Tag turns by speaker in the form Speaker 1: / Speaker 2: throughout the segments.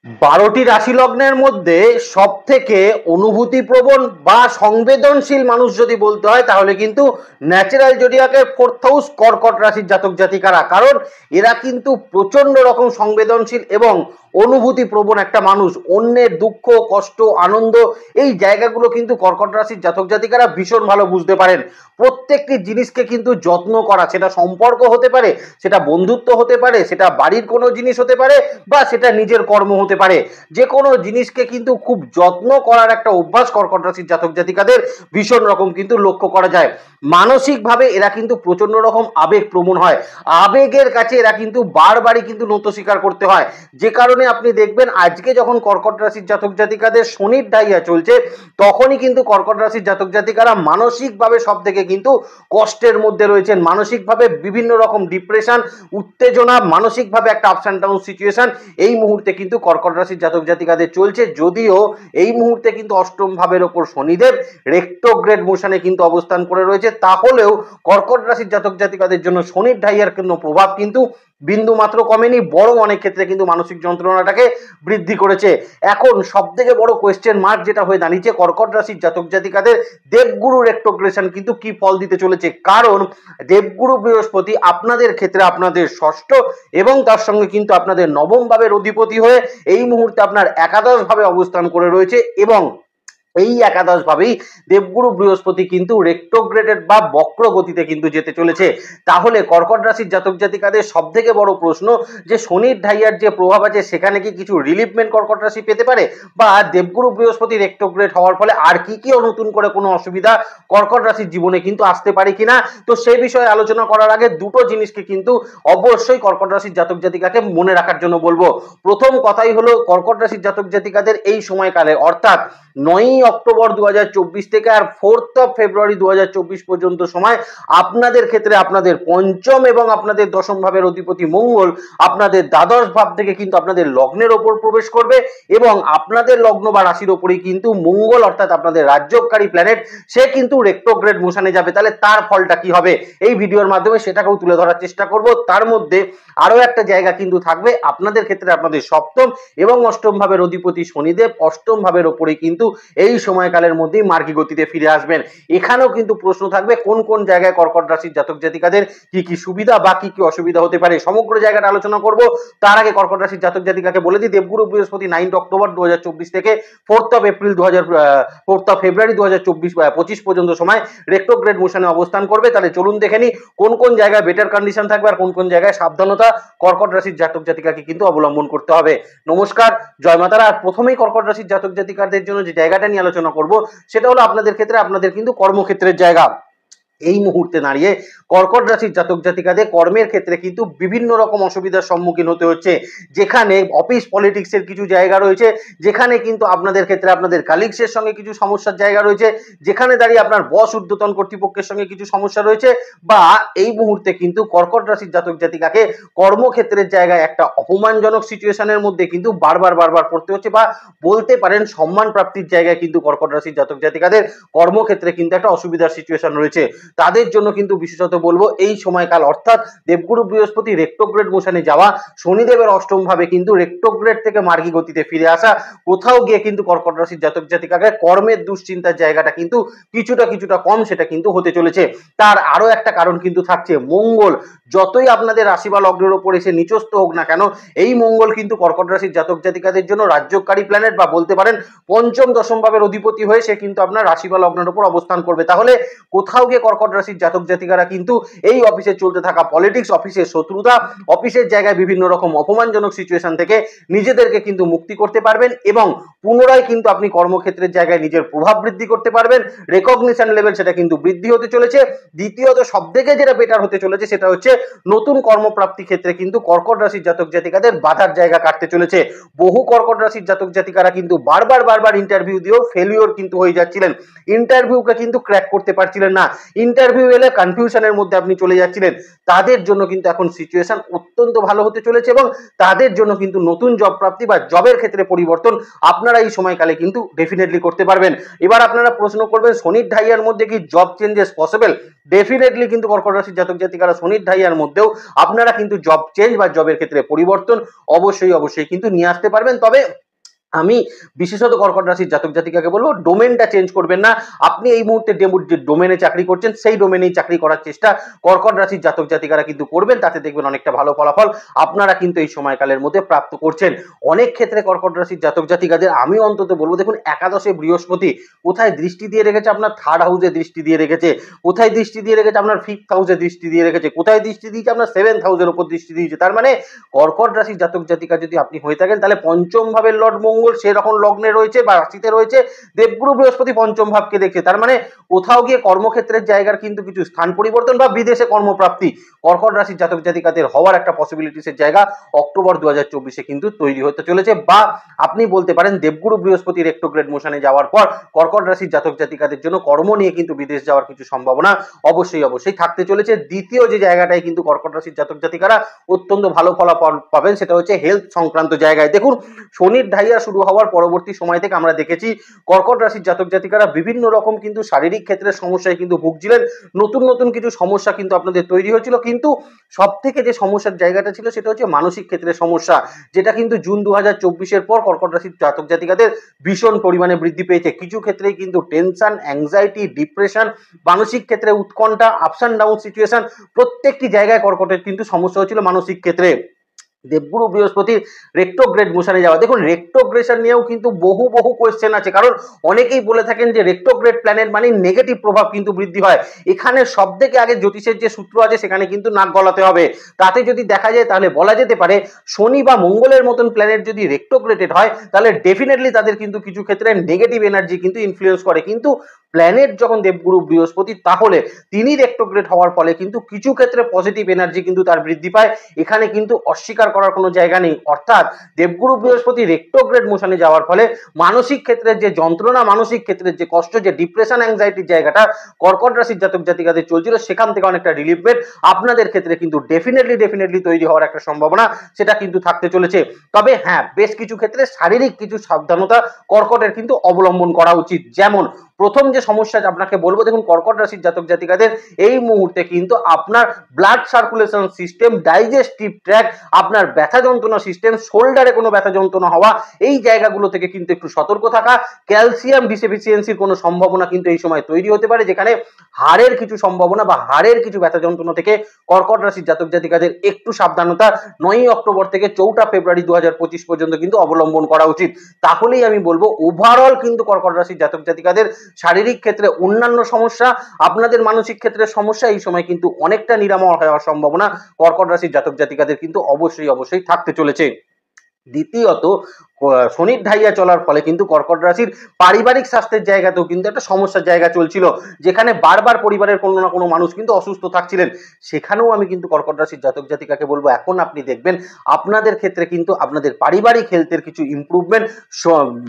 Speaker 1: 12টি রাশি লগ্নের মধ্যে সব থেকে অনুভূতিপ্রবণ বা সংবেদনশীল মানুষ যদি বলতে হয় তাহলে কিন্তু ন্যাচারাল জোডিয়াকের ফোর্থ হাউস কর্কট রাশির জাতক জাতিকারা। কারণ এরা কিন্তু প্রচন্ড রকম সংবেদনশীল এবং অনুভূতি প্রবণ একটা মানুষ। অন্যের দুঃখ কষ্ট আনন্দ এই জায়গাগুলো কিন্তু কর্কট রাশির জাতক জাতিকারা ভীষণ ভালো বুঝতে পারেন। প্রত্যেকটি জিনিসকে কিন্তু যত্ন করা, সেটা সম্পর্ক হতে পারে, সেটা বন্ধুত্ব হতে পারে, সেটা বাড়ির কোনো জিনিস হতে পারে, বা সেটা নিজের কর্ম হতে পারে, যে কোনো জিনিসকে কিন্তু খুব যত্ন করার একটা অভ্যাস কর্কট রাশির জাতক জাতিকাদের ভীষণ রকম কিন্তু লক্ষ্য করা যায়। মানসিকভাবে এরা কিন্তু প্রচন্ড রকম আবেগ প্রবণ হয়। আবেগের কাছে এরা কিন্তু বারবারই কিন্তু নত স্বীকার করতে হয়। যে কারণে আপনি দেখবেন আজকে যখন কর্কট রাশির জাতক জাতিকাদের শনির ঢাইয়া চলছে, তখনই কিন্তু কর্কট রাশির জাতক জাতিকারা মানসিকভাবে সব থেকে কিন্তু কষ্টের মধ্যে রয়েছেন। মানসিকভাবে বিভিন্ন রকম ডিপ্রেশন, উত্তেজনা, মানসিকভাবে একটা আপস অ্যান্ড ডাউন সিচুয়েশন এই মুহূর্তে কিন্তু কর্কট রাশির জাতক জাতিকাদের চলছে। যদিও এই মুহূর্তে কিন্তু অষ্টম ভাবের ওপর শনিদেব রেট্রোগ্রেড মোশনে কিন্তু অবস্থান করে রয়েছে, তাহলেও কর্কট রাশির জাতক জাতিকাদের জন্য শনির ঢাইয়ার কোনো প্রভাব কিন্তু বিন্দু মাত্র কমেনি, বরং অনেক ক্ষেত্রে কিন্তু মানসিক যন্ত্রণাটাকে বৃদ্ধি করেছে। এখন সব থেকে বড় কোয়েশ্চেন মার্ক যেটা হয়ে দাঁড়িয়েছে কর্কট রাশির জাতক জাতিকাদের দেবগুরু রেট্রোগ্রেশন কিন্তু কি ফল দিতে চলেছে। কারণ দেবগুরু বৃহস্পতি আপনাদের ক্ষেত্রে আপনাদের ষষ্ঠ এবং তার সঙ্গে কিন্তু আপনাদের নবম ভাবের অধিপতি হয়ে এই মুহূর্তে আপনার একাদশ ভাবে অবস্থান করে রয়েছে, এবং এই একাদশ ভাবেই দেবগুরু বৃহস্পতি কিন্তু রেট্রোগ্রেডেড বা বক্র গতিতে কিন্তু যেতে চলেছে। তাহলে কর্কট রাশির জাতক জাতিকাদের সব থেকে বড় প্রশ্ন যে শনির ঢাইয়ার যে প্রভাব আছে সেখানে কি কিছু রিলিফমেন্ট কর্কট রাশি পেতে পারে, বা দেবগুরু বৃহস্পতি রেট্রোগ্রেড হওয়ার ফলে আর কি কি নতুন করে কোনো অসুবিধা কর্কট রাশির জীবনে কিন্তু আসতে পারে কিনা। তো সেই বিষয়ে আলোচনা করার আগে দুটো জিনিসকে কিন্তু অবশ্যই কর্কট রাশির জাতক জাতিকাকে মনে রাখার জন্য বলবো। প্রথম কথাই হলো কর্কট রাশির জাতক জাতিকাদের এই সময়কালে অর্থাৎ 9ই অক্টোবর 2024 থেকে আর 4th অফ ফেব্রুয়ারি 2024 পর্যন্ত সময় আপনাদের ক্ষেত্রে আপনাদের পঞ্চম এবং আপনাদের দশম ভাবের অধিপতি মঙ্গল আপনাদের দ্বাদশ ভাব থেকে কিন্তু আপনাদের লগ্নের ওপর প্রবেশ করবে, এবং আপনাদের লগ্ন বা রাশির ওপরেই কিন্তু মঙ্গল অর্থাৎ আপনাদের রাজ্যকারী প্ল্যানেট সে কিন্তু রেট্রোগ্রেড মোশনে যাবে। তাহলে তার ফলটা কি হবে এই ভিডিওর মাধ্যমে সেটাকেও তুলে ধরার চেষ্টা করব। তার মধ্যে আরো একটা জায়গা কিন্তু থাকবে, আপনাদের ক্ষেত্রে আপনাদের সপ্তম এবং অষ্টম ভাবের অধিপতি শনিদেব অষ্টম ভাবের ওপরেই কিন্তু এই সময়কালের মধ্যেই মার্গী গতিতে ফিরে আসবেন। এখানেও কিন্তু প্রশ্ন থাকবে কোন কোন জায়গায় কর্কট রাশির জাতক জাতিকাদের কি কি সুবিধা বা কি কি অসুবিধা হতে পারে, সমগ্র জায়গাটা আলোচনা করব। তার আগে কর্কট রাশির জাতক জাতিকাকে বলে দিই দেবগুরু বৃহস্পতি 9 অক্টোবর 2024 থেকে 4th অফ ফেব্রুয়ারি 2025 পর্যন্ত সময় রেট্রোগ্রেড মোশনে অবস্থান করবে। তাহলে চলুন দেখে নিই কোন কোন জায়গায় বেটার কন্ডিশন থাকবে আর কোন কোন জায়গায় সাবধানতা কর্কট রাশির জাতক জাতিকাকে কিন্তু অবলম্বন করতে হবে। নমস্কার, জয় মাতারা। আর প্রথমেই কর্কট রাশির জাতক জাতিকাদের জন্য যে জায়গাটা নিয়ে আলোচনা করব সেটা হলো আপনাদের ক্ষেত্রে আপনাদের কিন্তু কর্মক্ষেত্রের জায়গা। এই মুহূর্তে দাঁড়িয়ে কর্কট রাশির জাতক জাতিকাদের কর্মের ক্ষেত্রে কিন্তু বিভিন্ন রকম অসুবিধার সম্মুখীন হতে হচ্ছে। যেখানে অফিস পলিটিক্সের কিছু জায়গা রয়েছে, যেখানে কিন্তু আপনাদের ক্ষেত্রে আপনাদের কালিগসের সঙ্গে কিছু সমস্যার জায়গা রয়েছে, যেখানে দাঁড়িয়ে আপনার বস ঊর্ধ্বতন কর্তৃপক্ষের সঙ্গে কিছু সমস্যা রয়েছে, বা এই মুহূর্তে কিন্তু কর্কট রাশির জাতক জাতিকাকে কর্মক্ষেত্রের জায়গায় একটা অপমানজনক সিচুয়েশনের মধ্যে কিন্তু বারবার পড়তে হচ্ছে, বা বলতে পারেন সম্মান প্রাপ্তির জায়গায় কিন্তু কর্কট রাশির জাতক জাতিকাদের কর্মক্ষেত্রে কিন্তু একটা অসুবিধার সিচুয়েশন রয়েছে। তাদের জন্য কিন্তু বিশেষত বলবো এই সময়কাল অর্থাৎ দেবগুরু বৃহস্পতি রেট্রোগ্রেড মোশনে যাওয়া, শনিদেবের অষ্টম ভাবে কিন্তু রেট্রোগ্রেড থেকে মার্গী গতিতে ফিরে আসা, কোথাও গিয়ে কিন্তু কর্কট রাশির জাতক জাতিকাকে কর্মের দুশ্চিন্তার জায়গাটা কিন্তু কিছুটা কম সেটা কিন্তু হতে চলেছে। তার আরো একটা কারণ কিন্তু থাকছে, মঙ্গল যতই আপনাদের রাশি বা লগ্নের উপর এসে নিচস্থ হোক না কেন, এই মঙ্গল কিন্তু কর্কট রাশির জাতক জাতিকাদের জন্য রাজ্যকারী প্ল্যানেট বা বলতে পারেন পঞ্চম দশম ভাবের অধিপতি হয়ে সে কিন্তু আপনার রাশি বা লগ্নের উপর অবস্থান করবে। তাহলে কোথাও গিয়ে কর্কট রাশির জাতক জাতিকারা কিন্তু এই অফিসে চলতে থাকা পলিটিক্স, অফিসের শত্রুতা, অফিসের জায়গায় বিভিন্ন রকম অপমানজনক সিচুয়েশন থেকে নিজেদেরকে কিন্তু মুক্তি করতে পারবেন, এবং পুনরায় কিন্তু আপনি কর্মক্ষেত্রের জায়গায় নিজের প্রভাব বৃদ্ধি করতে পারবেন। রেকগনিশন লেভেল সেটা কিন্তু বৃদ্ধি হতে চলেছে। দ্বিতীয়ত সব থেকে যেটা বেটার হতে চলেছে সেটা হচ্ছে নতুন কর্মপ্রাপ্তি ক্ষেত্রে কিন্তু কর্কট রাশির জাতক জাতিকাদের বাধার জায়গা কাটতে চলেছে। বহু কর্কট রাশির জাতক জাতিকারা কিন্তু বারবার ইন্টারভিউ দিয়েও ফেলিওর কিন্তু হয়ে যাচ্ছিলেন, ইন্টারভিউকে কিন্তু ক্র্যাক করতে পারছিলেন না। ইন্টারভিউ এলে কনফিউশনের মধ্যে আপনি চলে যাচ্ছিলেন, তাদের জন্য কিন্তু এখন সিচুয়েশন অত্যন্ত ভালো হতে চলেছে এবং তাদের জন্য কিন্তু নতুন জব প্রাপ্তি বা জবের ক্ষেত্রে পরিবর্তন আপনারা এই সময়কালে কিন্তু ডেফিনেটলি করতে পারবেন। এবার আপনারা প্রশ্ন করবেন শনির ঢাইয়ার মধ্যে কি জব চেঞ্জেস পসিবল? ডেফিনেটলি কিন্তু কর্কট রাশির জাতক জাতিকারা শনির ঢাইয়ার মধ্যেও আপনারা কিন্তু জব চেঞ্জ বা জবের ক্ষেত্রে পরিবর্তন অবশ্যই কিন্তু নিয়ে আসতে পারবেন। তবে আমি বিশেষত কর্কট রাশির জাতক জাতিকাকে বলবো ডোমেনটা চেঞ্জ করবেন না। আপনি এই মুহূর্তে যে ডোমেনে চাকরি করছেন সেই ডোমেনেই চাকরি করার চেষ্টা কর্কট রাশির জাতক জাতিকারা কিন্তু করবেন, তাতে দেখবেন অনেকটা ভালো ফলাফল আপনারা কিন্তু এই সময়কালের মধ্যে প্রাপ্ত করছেন। অনেক ক্ষেত্রে কর্কট রাশির জাতক জাতিকাদের আমি অন্তত বলবো, দেখুন একাদশে বৃহস্পতি কোথায় দৃষ্টি দিয়ে রেখেছে, আপনার থার্ড হাউসে দৃষ্টি দিয়ে রেখেছে, কোথায় দৃষ্টি দিয়ে রেখেছে আপনার ফিফথ হাউসে দৃষ্টি দিয়ে রেখেছে, কোথায় দৃষ্টি দিয়েছে আপনার সেভেন্থ হাউসের উপর দৃষ্টি দিয়েছে। তার মানে কর্কট রাশির জাতক জাতিকা যদি আপনি হয়ে থাকেন তাহলে পঞ্চম ভাবের লর্ড মঙ্গল সেরকম লগ্নে রয়েছে বা রাশিতে রয়েছে, দেবগুরু বৃহস্পতি পঞ্চম ভাবকে দেখছে। তার মানে কোথাও গিয়ে কর্মক্ষেত্রের জায়গার কিন্তু কিছু স্থান পরিবর্তন বা বিদেশে কর্মপ্রাপ্তি কর্কট রাশির জাতক জাতিকাদের হওয়ার একটা পসিবিলিটিসের জায়গা অক্টোবর 2024-এ কিন্তু তৈরি হতে চলেছে। বা আপনি বলতে পারেন দেবগুরু বৃহস্পতি রেট্রোগ্রেড মোশনে যাওয়ার পর কর্কট রাশির জাতক জাতিকাদের জন্য কর্ম নিয়ে কিন্তু বিদেশ যাওয়ার কিছু সম্ভাবনা অবশ্যই থাকতে চলেছে। দ্বিতীয় যে জায়গাটাই কিন্তু কর্কট রাশির জাতক জাতিকারা অত্যন্ত ভালো ফলাফল পাবেন সেটা হচ্ছে হেলথ সংক্রান্ত জায়গায়। দেখুন শনির ঢাইয়া শুরু হওয়ার পরবর্তী সময় থেকে আমরা দেখেছি কর্কট রাশির জাতক জাতিকারা বিভিন্ন রকম কিন্তু শারীরিক ক্ষেত্রে সমস্যায় কিন্তু ভুগছিলেন, নতুন কিছু সমস্যা কিন্তু আপনাদের তৈরি হয়েছিল। কিন্তু সব থেকে যে সমস্যার জায়গাটা ছিল সেটা হচ্ছে মানসিক ক্ষেত্রে সমস্যা, যেটা কিন্তু জুন 2024-এর পর কর্কট রাশির জাতক জাতিকাদের ভীষণ পরিমাণে বৃদ্ধি পেয়েছে। কিছু ক্ষেত্রেই কিন্তু টেনশন, অ্যাংজাইটি, ডিপ্রেশন, মানসিক ক্ষেত্রে উৎকণ্ঠা, আপস অ্যান্ড ডাউন সিচুয়েশন, প্রত্যেকটি জায়গায় কর্কটের কিন্তু সমস্যা হচ্ছিল মানসিক ক্ষেত্রে। দেবগুরু বৃহস্পতির রেট্রোগ্রেড মোশনে যাওয়া, দেখুন রেট্রোগ্রেশন নিয়েও কিন্তু বহু কোয়েশ্চেন আছে, কারণ অনেকেই বলে থাকেন যে রেট্রোগ্রেড প্ল্যানেট মানে নেগেটিভ প্রভাব কিন্তু বৃদ্ধি হয়। এখানে সব থেকে আগে জ্যোতিষের যে সূত্র আছে সেখানে কিন্তু নাক গলাতে হবে। তাতে যদি দেখা যায় তাহলে বলা যেতে পারে শনি বা মঙ্গলের মতন প্ল্যানেট যদি রেট্রোগ্রেডেড হয় তাহলে ডেফিনেটলি তাদের কিন্তু কিছু ক্ষেত্রে নেগেটিভ এনার্জি কিন্তু ইনফ্লুয়েন্স করে। কিন্তু প্ল্যানেট যখন দেবগুরু বৃহস্পতি, তাহলে তিনি রেট্রোগ্রেড হওয়ার ফলে কিন্তু কিছু ক্ষেত্রে পজিটিভ এনার্জি কিন্তু তার বৃদ্ধি পায়। এখানে কিন্তু অস্বীকার করার কোনো জায়গা নেই। অর্থাৎ দেবগুরু বৃহস্পতি রেট্রোগ্রেড মোশনে যাওয়ার ফলে মানসিক ক্ষেত্রের যে যন্ত্রণা, মানসিক ক্ষেত্রের যে কষ্ট, যে ডিপ্রেশন, অ্যাংজাইটির জায়গাটা কর্কট রাশির জাতক জাতিকাদের চলছিল, সেখান থেকে অনেকটা রিলিফমেন্ট আপনাদের ক্ষেত্রে কিন্তু ডেফিনেটলি তৈরি হওয়ার একটা সম্ভাবনা সেটা কিন্তু থাকতে চলেছে। তবে হ্যাঁ, বেশ কিছু ক্ষেত্রে শারীরিক কিছু সাবধানতা কর্কটের কিন্তু অবলম্বন করা উচিত। যেমন প্রথম যে সমস্যা আপনাকে বলবো, দেখুন কর্কট রাশির জাতক জাতিকাদের এই মুহূর্তে কিন্তু আপনার blood circulation system, digestive track, আপনার ব্যথা যন্ত্রণা সিস্টেম, শোল্ডারে কোনো ব্যথা যন্ত্রণা হওয়া, এই জায়গাগুলো থেকে কিন্তু একটু সতর্ক থাকা। ক্যালসিয়াম ডিসেফিসিয়েন্সির কোনো সম্ভাবনা কিন্তু এই সময় তৈরি হতে পারে, যেখানে হাড়ের কিছু সম্ভাবনা বা হাড়ের কিছু ব্যথা যন্ত্রণা থেকে কর্কট রাশির জাতক জাতিকাদের একটু সাবধানতা 9 অক্টোবর থেকে 4 ফেব্রুয়ারি 2025 পর্যন্ত কিন্তু অবলম্বন করা উচিত। তাহলেই আমি বলবো ওভারঅল কিন্তু কর্কট রাশির জাতক জাতিকাদের শারীরিক ক্ষেত্রে অন্যান্য সমস্যা, আপনাদের মানসিক ক্ষেত্রে সমস্যা এই সময় কিন্তু অনেকটা নিরাময় হওয়ার সম্ভাবনা কর্কট রাশির জাতক জাতিকাদের কিন্তু অবশ্যই থাকতে চলেছে। দ্বিতীয়ত শনির ঢাইয়া চলার ফলে কিন্তু কর্কট রাশির পারিবারিক স্বাস্থ্যের জায়গাতেও কিন্তু একটা সমস্যার জায়গা চলছিল, যেখানে বারবার পরিবারের কোনো না কোনো মানুষ কিন্তু অসুস্থ থাকছিলেন। সেখানেও আমি কিন্তু কর্কট রাশির জাতক জাতিকাকে বলবো এখন আপনি দেখবেন আপনাদের ক্ষেত্রে কিন্তু আপনাদের পারিবারিক হেলথের কিছু ইমপ্রুভমেন্ট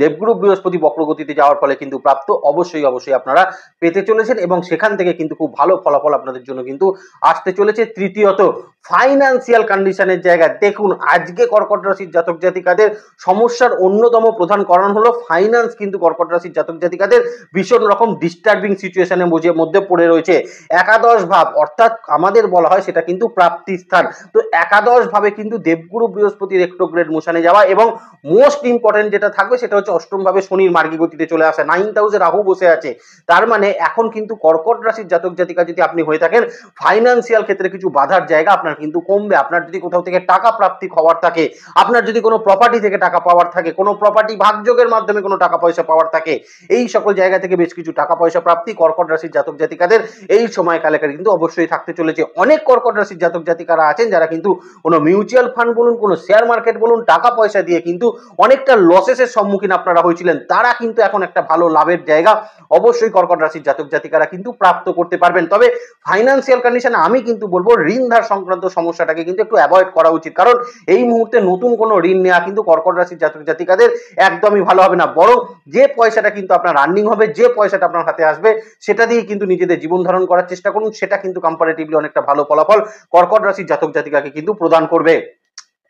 Speaker 1: দেবগুরু বৃহস্পতি বক্রগতিতে যাওয়ার ফলে কিন্তু প্রাপ্ত অবশ্যই আপনারা পেতে চলেছেন এবং সেখান থেকে কিন্তু খুব ভালো ফলাফল আপনাদের জন্য কিন্তু আসতে চলেছে। তৃতীয়ত ফাইন্যান্সিয়াল কন্ডিশনের জায়গা, দেখুন আজকে কর্কট রাশির জাতক জাতিকাদের সমস্যার অন্যতম প্রধান কারণ হলো ফাইন্যান্স কিন্তু কর্কট রাশির জাতক জাতিকাদের ভীষণ রকম ডিস্টার্বিং সিচুয়েশনের মধ্যে পড়ে রয়েছে। একাদশ ভাব অর্থাৎ আমাদের বলা হয় সেটা কিন্তু প্রাপ্তি স্থান। তো একাদশ ভাবে কিন্তু দেবগুরু বৃহস্পতি রেট্রোগ্রেড মোশনে যাওয়া এবং মোস্ট ইম্পর্টেন্ট যেটা থাকবে সেটা হচ্ছে অষ্টম ভাবে শনির মার্গী গতিতে চলে আসে, 9th হাউসে রাহু বসে আছে। তার মানে এখন কিন্তু কর্কট রাশির জাতক জাতিকা যদি আপনি হয়ে থাকেন ফাইন্যান্সিয়াল ক্ষেত্রে কিছু বাধার জায়গা আপনার কিন্তু কমবে। আপনার যদি কোথাও থেকে টাকা প্রাপ্তি হওয়ার থাকে, আপনার যদি কোনো প্রপার্টি থেকে টাকা পাওয়ার থাকে, কোনো প্রপার্টি ভাগযোগের মাধ্যমে কোনো টাকা পয়সা পাওয়ার থাকে, এই সকল জায়গা থেকে বেশ কিছু টাকা পয়সা প্রাপ্তি কর্কট রাশির জাতক জাতিকাদের এই সময়কালে কিন্তু অবশ্যই থাকতে চলেছে। অনেক কর্কট রাশির জাতক জাতিকারা আছেন যারা কিন্তু কোনো মিউচুয়াল ফান্ড বলুন, কোনো শেয়ার মার্কেট বলুন, টাকা পয়সা দিয়ে কিন্তু অনেকটা লসেসের সম্মুখীন আপনারা হয়েছিলেন, তারা কিন্তু এখন একটা ভালো লাভের জায়গা অবশ্যই কর্কট রাশির জাতক জাতিকারা কিন্তু প্রাপ্ত করতে পারবেন। তবে ফাইন্যান্সিয়াল কন্ডিশনে আমি কিন্তু বলবো ঋণ ধার সংক্রান্ত সমস্যাটাকে কিন্তু একটু অ্যাভয়েড করা উচিত, কারণ এই মুহূর্তে নতুন কোনো ঋণ নেওয়া কিন্তু কর্কট রাশির জাতক জাতক জাতিকাদের একদমই ভালো হবে না, বরং যে পয়সাটা কিন্তু আপনার আর্নিং হবে, যে পয়সাটা আপনার হাতে আসবে, সেটা দিয়ে কিন্তু নিজেদের জীবন ধারণ করার চেষ্টা করুন। সেটা কিন্তু কম্পারেটিভলি অনেকটা ভালো ফলাফল কর্কট রাশির জাতক জাতিকাকে কিন্তু প্রদান করবে।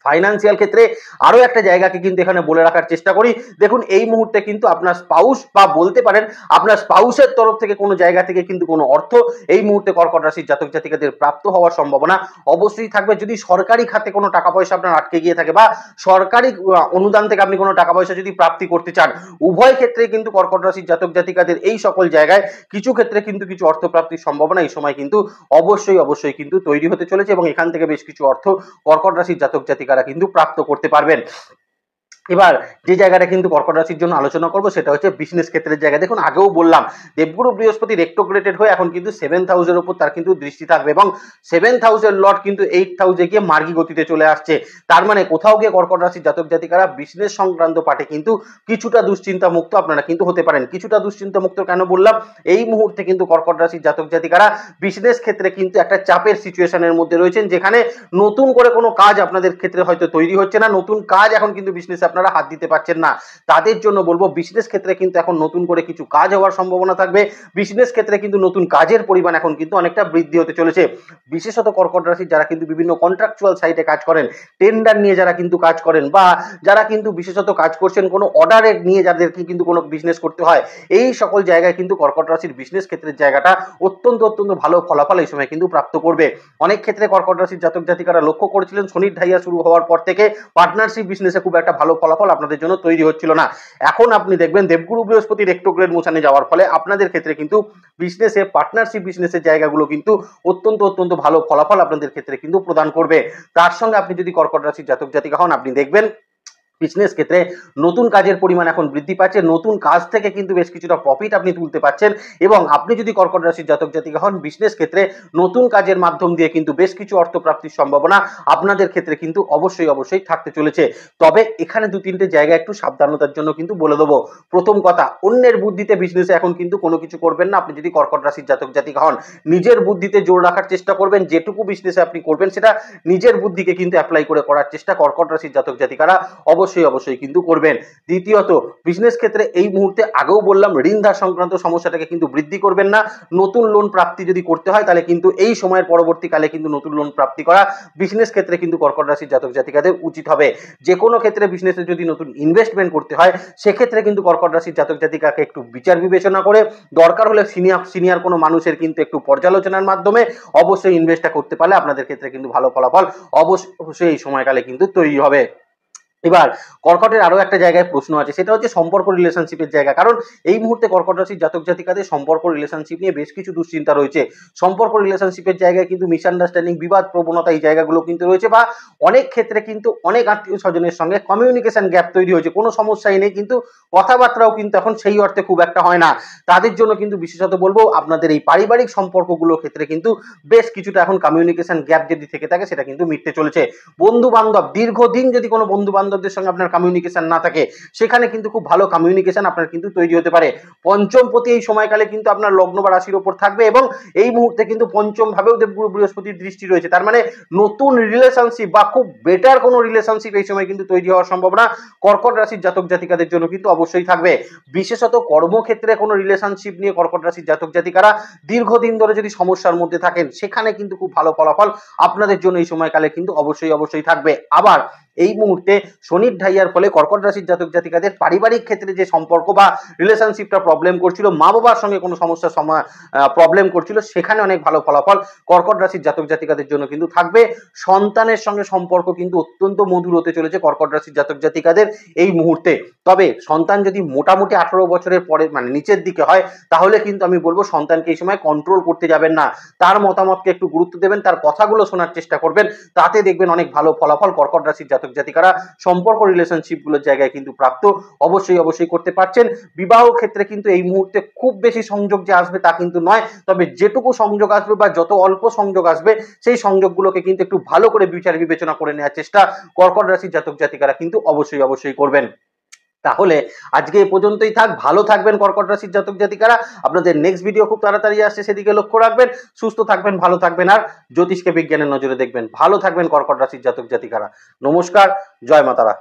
Speaker 1: ফাইন্যান্সিয়াল ক্ষেত্রে আরো একটা জায়গাকে কিন্তু এখানে বলে রাখার চেষ্টা করি। দেখুন, এই মুহূর্তে কিন্তু আপনার স্পাউস বা বলতে পারেন আপনার স্পাউসের তরফ থেকে কোনো জায়গা থেকে কিন্তু কোনো অর্থ এই মুহূর্তে কর্কট রাশির জাতক জাতিকাদের প্রাপ্ত হওয়ার সম্ভাবনা অবশ্যই থাকবে। যদি সরকারি খাতে কোনো টাকা পয়সা আপনার আটকে গিয়ে থাকে বা সরকারি অনুদান থেকে আপনি কোনো টাকা পয়সা যদি প্রাপ্তি করতে চান, উভয় ক্ষেত্রে কিন্তু কর্কট রাশির জাতক জাতিকাদের এই সকল জায়গায় কিছু ক্ষেত্রে কিন্তু কিছু অর্থ প্রাপ্তির সম্ভাবনা এই সময় কিন্তু অবশ্যই কিন্তু তৈরি হতে চলেছে এবং এখান থেকে বেশ কিছু অর্থ কর্কট রাশির জাতক জাতিকারা কিন্তু প্রাপ্ত করতে পারবেন। এবার যে জায়গাটা কিন্তু কর্কট রাশির জন্য আলোচনা করব সেটা হচ্ছে বিজনেস ক্ষেত্রের জায়গা। দেখুন, আগেও বললাম দেবগুরু বৃহস্পতি রেক্টোগ্রেটেড হয়ে এখন কিন্তু 7th হাউসের উপর তার কিন্তু দৃষ্টি থাকবে এবং 7th হাউসের লর্ড কিন্তু 8th হাউসে গিয়ে মার্গী গতিতে চলে আসছে। তার মানে কোথাও গিয়ে কর্কট রাশির জাতক জাতিকারা বিজনেস সংক্রান্ত পাঠে কিন্তু কিছুটা দুশ্চিন্তা মুক্ত আপনারা কিন্তু হতে পারেন। কিছুটা দুশ্চিন্তা মুক্ত কেন বললাম, এই মুহূর্তে কিন্তু কর্কট রাশির জাতক জাতিকারা বিজনেস ক্ষেত্রে কিন্তু একটা চাপের সিচুয়েশনের মধ্যে রয়েছেন, যেখানে নতুন করে কোনো কাজ আপনাদের ক্ষেত্রে হয়তো তৈরি হচ্ছে না, নতুন কাজ এখন কিন্তু বিজনেসে আপনারা হাত দিতে পারছেন না। তাদের জন্য বলবো বিজনেস ক্ষেত্রে কিন্তু এখন নতুন করে কিছু কাজ হওয়ার সম্ভাবনা থাকবে। বিজনেস ক্ষেত্রে কিন্তু নতুন কাজের পরিমাণ এখন কিন্তু অনেকটা বৃদ্ধি হতে চলেছে। বিশেষত কর্কট রাশির যারা কিন্তু বিভিন্ন কন্ট্রাকচুয়াল সাইটে কাজ করেন, টেন্ডার নিয়ে যারা কিন্তু কাজ করেন বা যারা কিন্তু বিশেষত কাজ করছেন কোনো অর্ডারে নিয়ে যাদেরকে কিন্তু কোনো বিজনেস করতে হয়, এই সকল জায়গায় কিন্তু কর্কট রাশির বিজনেস ক্ষেত্রের জায়গাটা অত্যন্ত ভালো ফলাফল এই সময় কিন্তু প্রাপ্ত করবে। অনেক ক্ষেত্রে কর্কট রাশির জাতক জাতিকারা লক্ষ্য করেছিলেন শনির ঢাইয়া শুরু হওয়ার পর থেকে পার্টনারশিপ বিজনেসে খুব একটা ভালো ফলাফল আপনাদের জন্য তৈরি হচ্ছিল না। এখন আপনি দেখবেন দেবগুরু বৃহস্পতি রেক্টোগ্রেড মোছানে যাওয়ার ফলে আপনাদের ক্ষেত্রে কিন্তু বিজনেসে পার্টনারশিপ বিজনেসের জায়গাগুলো কিন্তু অত্যন্ত ভালো ফলাফল আপনাদের ক্ষেত্রে কিন্তু প্রদান করবে। তার সঙ্গে আপনি যদি কর্কট রাশির জাতক জাতিকা হন, আপনি দেখবেন বিজনেস ক্ষেত্রে নতুন কাজের পরিমাণ এখন বৃদ্ধি পাচ্ছে, নতুন কাজ থেকে কিন্তু বেশ কিছুটা প্রফিট আপনি তুলতে পারছেন এবং আপনি যদি কর্কট রাশির জাতক জাতিকা হন, বিজনেস ক্ষেত্রে নতুন কাজের মাধ্যম দিয়ে কিন্তু বেশ কিছু অর্থ প্রাপ্তির সম্ভাবনা আপনাদের ক্ষেত্রে কিন্তু অবশ্যই থাকতে চলেছে। তবে এখানে দু তিনটে জায়গা একটু সাবধানতার জন্য কিন্তু বলে দেবো। প্রথম কথা, অন্যের বুদ্ধিতে বিজনেসে এখন কিন্তু কোনো কিছু করবেন না। আপনি যদি কর্কট রাশির জাতক জাতিকা হন, নিজের বুদ্ধিতে জোর রাখার চেষ্টা করবেন। যেটুকু বিজনেসে আপনি করবেন সেটা নিজের বুদ্ধিকে কিন্তু অ্যাপ্লাই করে করার চেষ্টা কর্কট রাশির জাতক জাতিকারা অবশ্যই কিন্তু করবেন। দ্বিতীয়ত, বিজনেস ক্ষেত্রে এই মুহূর্তে আগেও বললাম ঋণ ধার সংক্রান্ত সমস্যাটাকে কিন্তু বৃদ্ধি করবেন না। নতুন লোন প্রাপ্তি যদি করতে হয় তাহলে কিন্তু এই সময়ের পরবর্তীকালে কিন্তু নতুন লোন প্রাপ্তি করা বিজনেস ক্ষেত্রে কিন্তু কর্কট রাশির জাতক জাতিকাদের উচিত হবে। যে কোনো ক্ষেত্রে বিজনেসে যদি নতুন ইনভেস্টমেন্ট করতে হয় সেক্ষেত্রে কিন্তু কর্কট রাশির জাতক জাতিকাকে একটু বিচার বিবেচনা করে দরকার হলে সিনিয়র কোনো মানুষের কিন্তু একটু পর্যালোচনার মাধ্যমে অবশ্যই ইনভেস্টটা করতে পারলে আপনাদের ক্ষেত্রে কিন্তু ভালো ফলাফল অবশ্যই এই সময়কালে কিন্তু তৈরি হবে। এবার কর্কটের আরো একটা জায়গায় প্রশ্ন আছে, সেটা হচ্ছে সম্পর্ক রিলেশনশিপের জায়গা। কারণ এই মুহূর্তে কর্কট রাশির জাতক জাতিকাদের সম্পর্ক রিলেশনশিপ নিয়ে বেশ কিছু দুশ্চিন্তা রয়েছে। সম্পর্ক রিলেশনশিপের জায়গায় কিন্তু মিসআন্ডারস্ট্যান্ডিং, বিবাদ প্রবণতা এই জায়গাগুলো কিন্তু রয়েছে বা অনেক ক্ষেত্রে কিন্তু অনেক আত্মীয় স্বজনের সঙ্গে কমিউনিকেশন গ্যাপ তৈরি হয়েছে। কোনো সমস্যাই নেই কিন্তু কথাবার্তাও কিন্তু এখন সেই অর্থে খুব একটা হয় না। তাদের জন্য কিন্তু বিশেষত বলবো আপনাদের এই পারিবারিক সম্পর্কগুলোর ক্ষেত্রে কিন্তু বেশ কিছুটা এখন কমিউনিকেশন গ্যাপ যদি থেকে থাকে সেটা কিন্তু মিটতে চলেছে। বন্ধু বান্ধব, দীর্ঘদিন যদি কোনো বন্ধু বান্ধবদের সঙ্গে আপনার কমিউনিকেশন না থাকে সেখানে কিন্তু খুব ভালো কমিউনিকেশন আপনার কিন্তু তৈরি হতে পারে। পঞ্চমপতি এই সময়কালে কিন্তু আপনার লগ্ন বা রাশির উপর থাকবে এবং এই মুহূর্তে কিন্তু পঞ্চম ভাবেও দেবগুরু বৃহস্পতির দৃষ্টি রয়েছে। তার মানে নতুন রিলেশনশিপ বা খুব বেটার কোনো রিলেশনশিপ এই সময় কিন্তু তৈরি হওয়ার সম্ভাবনা কর্কট রাশির জাতক জাতিকাদের জন্য কিন্তু অবশ্যই থাকবে। বিশেষত কর্মক্ষেত্রে কোনো রিলেশনশিপ নিয়ে কর্কট রাশির জাতক জাতিকারা দীর্ঘদিন ধরে যদি সমস্যার মধ্যে থাকেন সেখানে কিন্তু খুব ভালো ফলাফল আপনাদের জন্য এই সময়কালে কিন্তু অবশ্যই থাকবে। আবার এই মুহূর্তে শনির ঢাইয়ার ফলে কর্কট রাশির জাতক জাতিকাদের পারিবারিক ক্ষেত্রে যে সম্পর্ক বা রিলেশনশিপটা প্রবলেম করছিল, মা বাবার সঙ্গে কোনো সমস্যার প্রবলেম করছিল, সেখানে অনেক ভালো ফলাফল কর্কট রাশির জাতক জাতিকাদের জন্য কিন্তু থাকবে। সন্তানের সঙ্গে সম্পর্ক কিন্তু অত্যন্ত মধুর হতে চলেছে কর্কট রাশির জাতক জাতিকাদের এই মুহূর্তে। তবে সন্তান যদি মোটামুটি 18 বছরের পরে মানে নিচের দিকে হয় তাহলে কিন্তু আমি বলবো সন্তানকে এই সময় কন্ট্রোল করতে যাবেন না, তার মতামতকে একটু গুরুত্ব দেবেন, তার কথাগুলো শোনার চেষ্টা করবেন। তাতে দেখবেন অনেক ভালো ফলাফল কর্কট রাশির জাতক জাতিকারা সম্পর্ক রিলেশনশিপ গুলোর জায়গায় কিন্তু প্রাপ্ত অবশ্যই করতে পারছেন। বিবাহ ক্ষেত্রে কিন্তু এই মুহূর্তে খুব বেশি সংযোগ যে আসবে তা কিন্তু নয়, তবে যেটুকু সংযোগ আসবে বা যত অল্প সংযোগ আসবে সেই সংযোগগুলোকে কিন্তু একটু ভালো করে বিচার বিবেচনা করে নেওয়ার চেষ্টা কর্কট রাশির জাতক জাতিকারা কিন্তু অবশ্যই করবেন। তাহলে আজকে এই পর্যন্তই থাক। ভালো থাকবেন কর্কট রাশির জাতক জাতিকারা। আপনাদের নেক্সট ভিডিও খুব তাড়াতাড়ি আসছে, সেদিকে লক্ষ্য রাখবেন। সুস্থ থাকবেন, ভালো থাকবেন আর জ্যোতিষকে বিজ্ঞানের নজরে দেখবেন। ভালো থাকবেন কর্কট রাশির জাতক জাতিকারা। নমস্কার, জয় মাতারা।